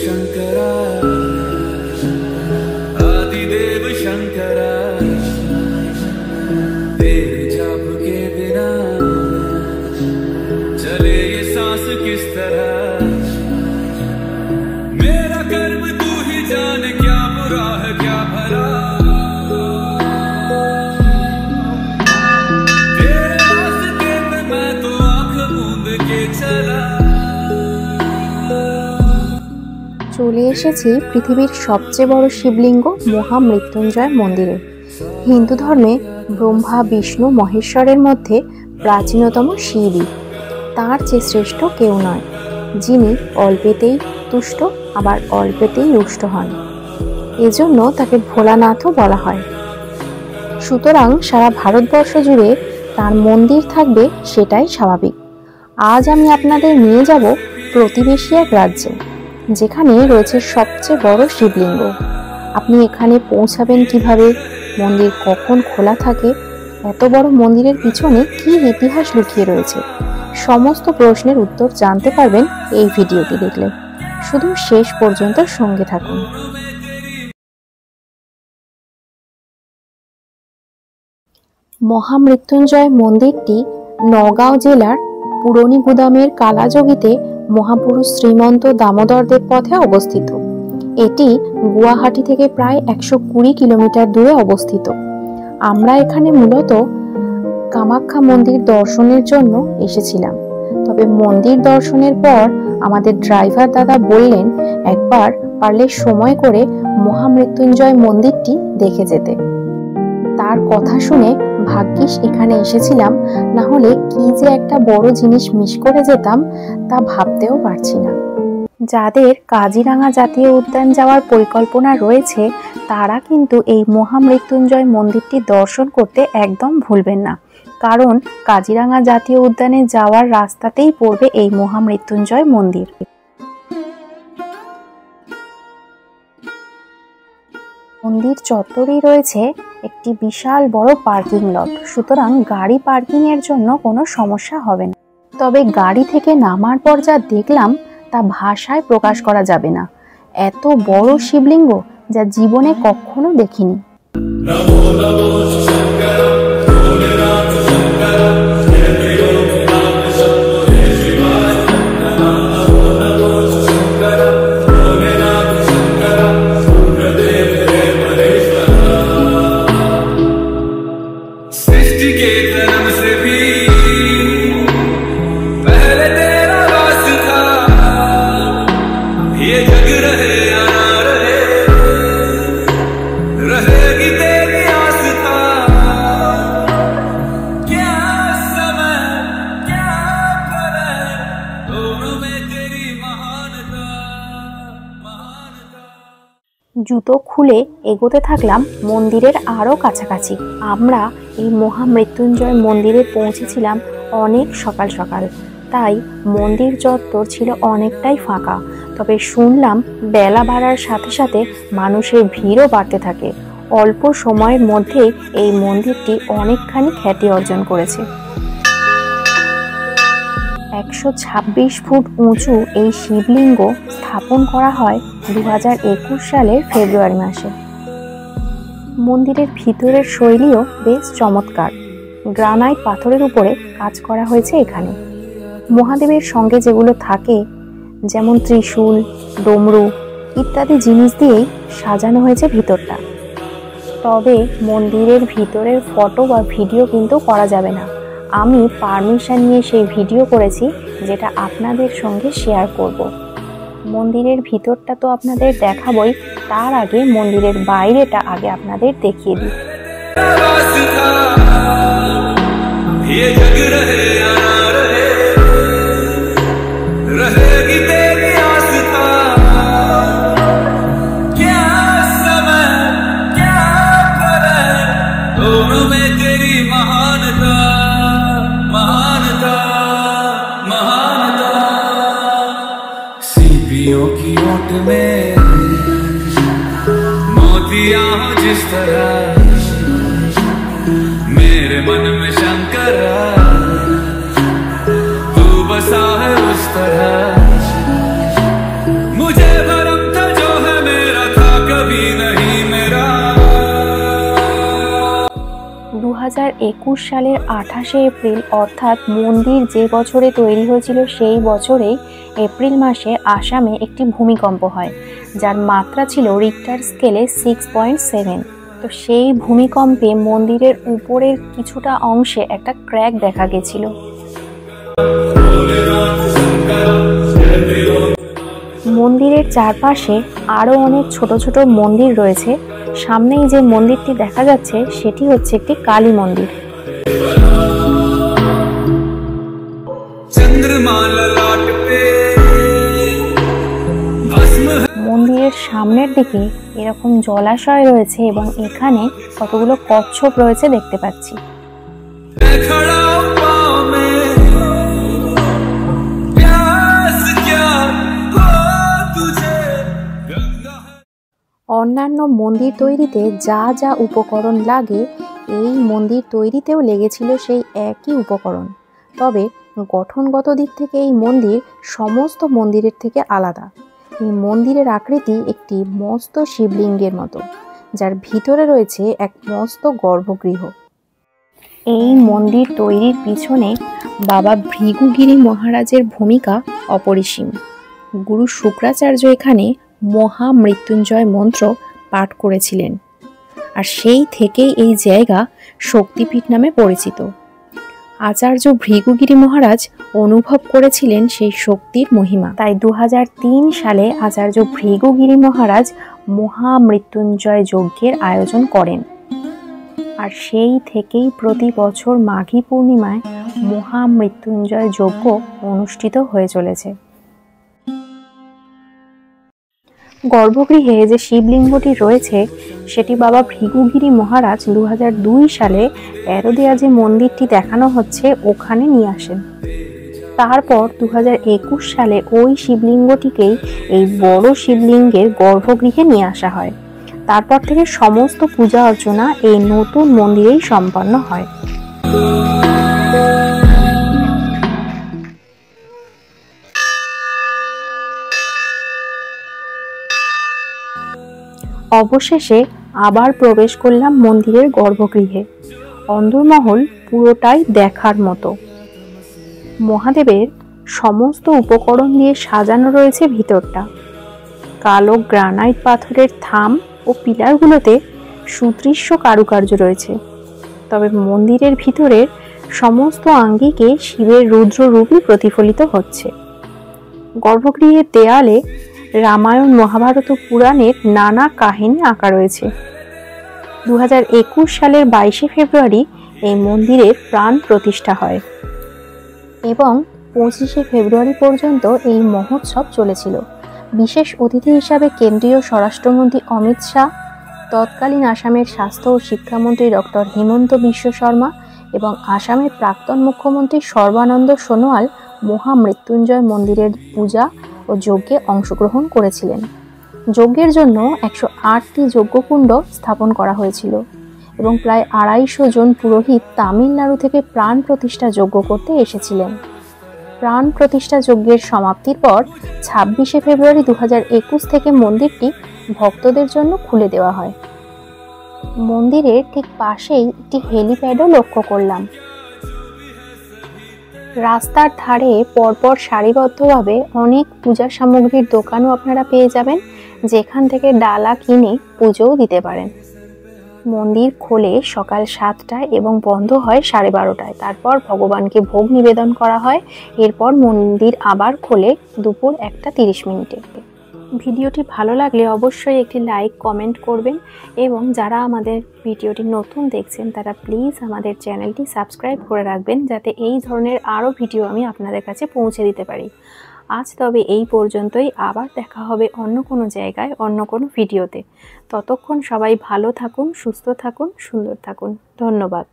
शंकरा आदिदेव शंकरा तेरे जाप के बिना चले ये सांस किस तरह मेरा कर्म तू ही जाने क्या बुरा है क्या भला तेरे रास्ते पे मैं तो आंख मूंद के चला। চলে এসেছি পৃথিবীর সবচেয়ে বড় শিবলিঙ্গ মহামৃত্যুঞ্জয় মন্দিরে। হিন্দু ধর্মে ব্রহ্মা বিষ্ণু মহেশ্বরের মধ্যে প্রাচীনতম শিবই, তার চেয়ে শ্রেষ্ঠ কেউ নয়, যিনি অল্পেতেই তুষ্ট আবার অল্পেতেই রুষ্ট হন। এজন্য তাকে ভোলানাথও বলা হয়। সুতরাং সারা ভারতবর্ষ জুড়ে তার মন্দির থাকবে, সেটাই স্বাভাবিক। আজ আমি আপনাদের নিয়ে যাব প্রতিবেশী এক রাজ্যে, যেখানে রয়েছে সবচেয়ে বড় শিবলিঙ্গ। আপনি এখানে পৌঁছাবেন কিভাবে, মন্দির কখন খোলা থাকে, এত বড় মন্দিরের পিছনে কি ইতিহাস লুকিয়ে রয়েছে, সমস্ত প্রশ্নের উত্তর জানতে পারবেন এই ভিডিওটি দেখলে। শুধু শেষ পর্যন্ত সঙ্গে থাকুন। মহামৃত্যুঞ্জয় মন্দিরটি নওগাঁ জেলার পুরনী গুদামের কালাজগিতে মহাপুরুষ শ্রীমন্ত দামোদর দেব পথে অবস্থিত। এটি গুয়াহাটি থেকে প্রায় 120 কিলোমিটার দূরে অবস্থিত। আমরা এখানে মূলত কামাখ্যা মন্দির দর্শনের জন্য এসেছিলাম। তবে মন্দির দর্শনের পর আমাদের ড্রাইভার দাদা বললেন একবার পারলে সময় করে মহামৃত্যুঞ্জয় মন্দিরটি দেখে যেতে। তার কথা শুনে ভাগ্যিস এখানে এসেছিলাম, না হলে কি যে একটা বড় জিনিস মিস করে যেতাম তা ভাবতেও পারছি না। যাদের কাজিরাঙা জাতীয় উদ্যান যাওয়ার পরিকল্পনা রয়েছে তারা কিন্তু এই মহামৃত্যুঞ্জয় মন্দিরটি দর্শন করতে একদম ভুলবেন না, কারণ কাজিরাঙা জাতীয় উদ্যানে যাওয়ার রাস্তাতেই পড়বে এই মহামৃত্যুঞ্জয় মন্দির। মন্দির চত্বরেই রয়েছে একটি বিশাল বড় পার্কিং লট, সুতরাং গাড়ি পার্কিং এর জন্য কোনো সমস্যা হবে না। তবে গাড়ি থেকে নামার পর যা দেখলাম তা ভাষায় প্রকাশ করা যাবে না। এত বড় শিবলিঙ্গ যা জীবনে কখনো দেখিনি। জুতো খুলে এগোতে থাকলাম মন্দিরের আরও কাছাকাছি। আমরা এই মহামৃত্যুঞ্জয় মন্দিরে পৌঁছেছিলাম অনেক সকাল সকাল, তাই মন্দির চত্বর ছিল অনেকটাই ফাঁকা। তবে শুনলাম বেলা বাড়ার সাথে সাথে মানুষের ভিড়ও বাড়তে থাকে। অল্প সময়ের মধ্যেই এই মন্দিরটি অনেকখানি খ্যাতি অর্জন করেছে। 126 ফুট উঁচু এই শিবলিঙ্গ স্থাপন করা হয় 2021 সালের ফেব্রুয়ারি মাসে। মন্দিরের ভিতরের শৈলীও বেশ চমৎকার। গ্রানাইট পাথরের উপরে কাজ করা হয়েছে এখানে। মহাদেবের সঙ্গে যেগুলো থাকে, যেমন ত্রিশূল, ডমরু ইত্যাদি জিনিস দিয়েই সাজানো হয়েছে ভিতরটা। তবে মন্দিরের ভিতরের ফটো বা ভিডিও কিন্তু করা যাবে না। আমি পারমিশন নিয়ে সেই ভিডিও করেছি, যেটা আপনাদের সঙ্গে শেয়ার করব। মন্দিরের ভিতরটা তো আপনাদের দেখাবই, তার আগে মন্দিরের বাইরেটা আগে আপনাদের দেখিয়ে দিই। की ओट में मोतिया हो जिस तरह, मेरे मन में शंकरा तू बसा है उस तरह। मुझे भरा 2021 সালের 28শে এপ্রিল অর্থাৎ মন্দির যে বছরে তৈরি হয়েছিল সেই বছরেই এপ্রিল মাসে আসামে একটি ভূমিকম্প হয়, যার মাত্রা ছিল রিক্টার স্কেলে 6.7। তো সেই ভূমিকম্পে মন্দিরের উপরের কিছুটা অংশে একটা ক্র্যাক দেখা গেছিল। মন্দিরের চারপাশে আরও অনেক ছোট ছোট মন্দির রয়েছে। সামনেই যে মন্দিরটি দেখা যাচ্ছে সেটি হচ্ছে একটি কালী মন্দির। মন্দিরের সামনের দিকে এরকম জলাশয় রয়েছে এবং এখানে কতগুলো কচ্ছপ রয়েছে দেখতে পাচ্ছি। অন্যান্য মন্দির তৈরিতে যা যা উপকরণ লাগে এই মন্দির তৈরিতেও লেগেছিল সেই একই উপকরণ, তবে গঠনগত দিক থেকে এই মন্দির সমস্ত মন্দিরের থেকে আলাদা। এই মন্দিরের আকৃতি একটি মস্ত শিবলিঙ্গের মতো, যার ভিতরে রয়েছে এক মস্ত গর্ভগৃহ। এই মন্দির তৈরির পিছনে বাবা ভৃগুগিরি মহারাজের ভূমিকা অপরিসীম। গুরু শুক্রাচার্য এখানে মহামৃত্যুঞ্জয় মন্ত্র পাঠ করেছিলেন, আর সেই থেকেই এই জায়গা শক্তিপীঠ নামে পরিচিত। আচার্য ভৃগুগিরি মহারাজ অনুভব করেছিলেন সেই শক্তির মহিমা, তাই 2003 সালে আচার্য ভৃগুগিরি মহারাজ মহামৃত্যুঞ্জয় যজ্ঞের আয়োজন করেন, আর সেই থেকেই প্রতি বছর মাঘী পূর্ণিমায় মহামৃত্যুঞ্জয় যজ্ঞ অনুষ্ঠিত হয়ে চলেছে। গর্ভগৃহে যে শিবলিঙ্গটি রয়েছে সেটি বাবা ভৃগুগিরি মহারাজ 2002 সালে অ্যারোদিয়া যে মন্দিরটি দেখানো হচ্ছে ওখানে নিয়ে আসেন। তারপর 2021 সালে ওই শিবলিঙ্গটিকেই এই বড় শিবলিঙ্গের গর্ভগৃহে নিয়ে আসা হয়। তারপর থেকে সমস্ত পূজা অর্চনা এই নতুন মন্দিরেই সম্পন্ন হয়। অবশেষে আবার প্রবেশ করলাম মন্দিরের গর্ভগৃহে। অন্দরমহল পুরোটাই দেখার মতো। মহাদেবের সমস্ত উপকরণ দিয়ে সাজানো রয়েছে ভিতরটা। কালো গ্রানাইট পাথরের থাম ও পিলারগুলোতে সুদৃশ্য কারুকার্য রয়েছে, তবে মন্দিরের ভিতরের সমস্ত আঙ্গিকে শিবের রুদ্র রূপই প্রতিফলিত হচ্ছে। গর্ভগৃহের দেয়ালে রামায়ণ, মহাভারত ও পুরাণের নানা কাহিনী আঁকা রয়েছে। 2021 সালের 22শে ফেব্রুয়ারি এই মন্দিরের প্রাণ প্রতিষ্ঠা হয় এবং 25শে ফেব্রুয়ারি পর্যন্ত এই মহোৎসব চলেছিল। বিশেষ অতিথি হিসাবে কেন্দ্রীয় স্বরাষ্ট্রমন্ত্রী অমিত শাহ, তৎকালীন আসামের স্বাস্থ্য ও শিক্ষামন্ত্রী ডক্টর হিমন্ত বিশ্ব শর্মা এবং আসামের প্রাক্তন মুখ্যমন্ত্রী সর্বানন্দ সোনোয়াল মহামৃত্যুঞ্জয় মন্দিরের পূজা ও যজ্ঞে অংশগ্রহণ করেছিলেন। যজ্ঞের জন্য 108টি যজ্ঞকুণ্ড স্থাপন করা হয়েছিল এবং প্রায় 250 জন পুরোহিত তামিলনাড়ু থেকে প্রাণ প্রতিষ্ঠা যজ্ঞ করতে এসেছিলেন। প্রাণ প্রতিষ্ঠা যজ্ঞের সমাপ্তির পর 26শে ফেব্রুয়ারি 2021 থেকে মন্দিরটি ভক্তদের জন্য খুলে দেওয়া হয়। মন্দিরের ঠিক পাশেই একটি হেলিপ্যাডও লক্ষ্য করলাম। রাস্তার ধারে পরপর সারিবদ্ধভাবে অনেক পূজা সামগ্রীর দোকানও আপনারা পেয়ে যাবেন, যেখান থেকে ডালা কিনে পুজোও দিতে পারেন। মন্দির খোলে সকাল 7টায় এবং বন্ধ হয় 12:30টায়। তারপর ভগবানকে ভোগ নিবেদন করা হয়। এরপর মন্দির আবার খোলে দুপুর 1:30 ভিডিওটি ভালো লাগলে অবশ্যই একটি লাইক, কমেন্ট করবেন এবং যারা আমাদের ভিডিওটি নতুন দেখছেন তারা প্লিজ আমাদের চ্যানেলটি সাবস্ক্রাইব করে রাখবেন, যাতে এই ধরনের আরও ভিডিও আমি আপনাদের কাছে পৌঁছে দিতে পারি। আজ তবে এই পর্যন্তই। আবার দেখা হবে অন্য কোনো জায়গায়, অন্য কোনো ভিডিওতে। ততক্ষণ সবাই ভালো থাকুন, সুস্থ থাকুন, সুন্দর থাকুন। ধন্যবাদ।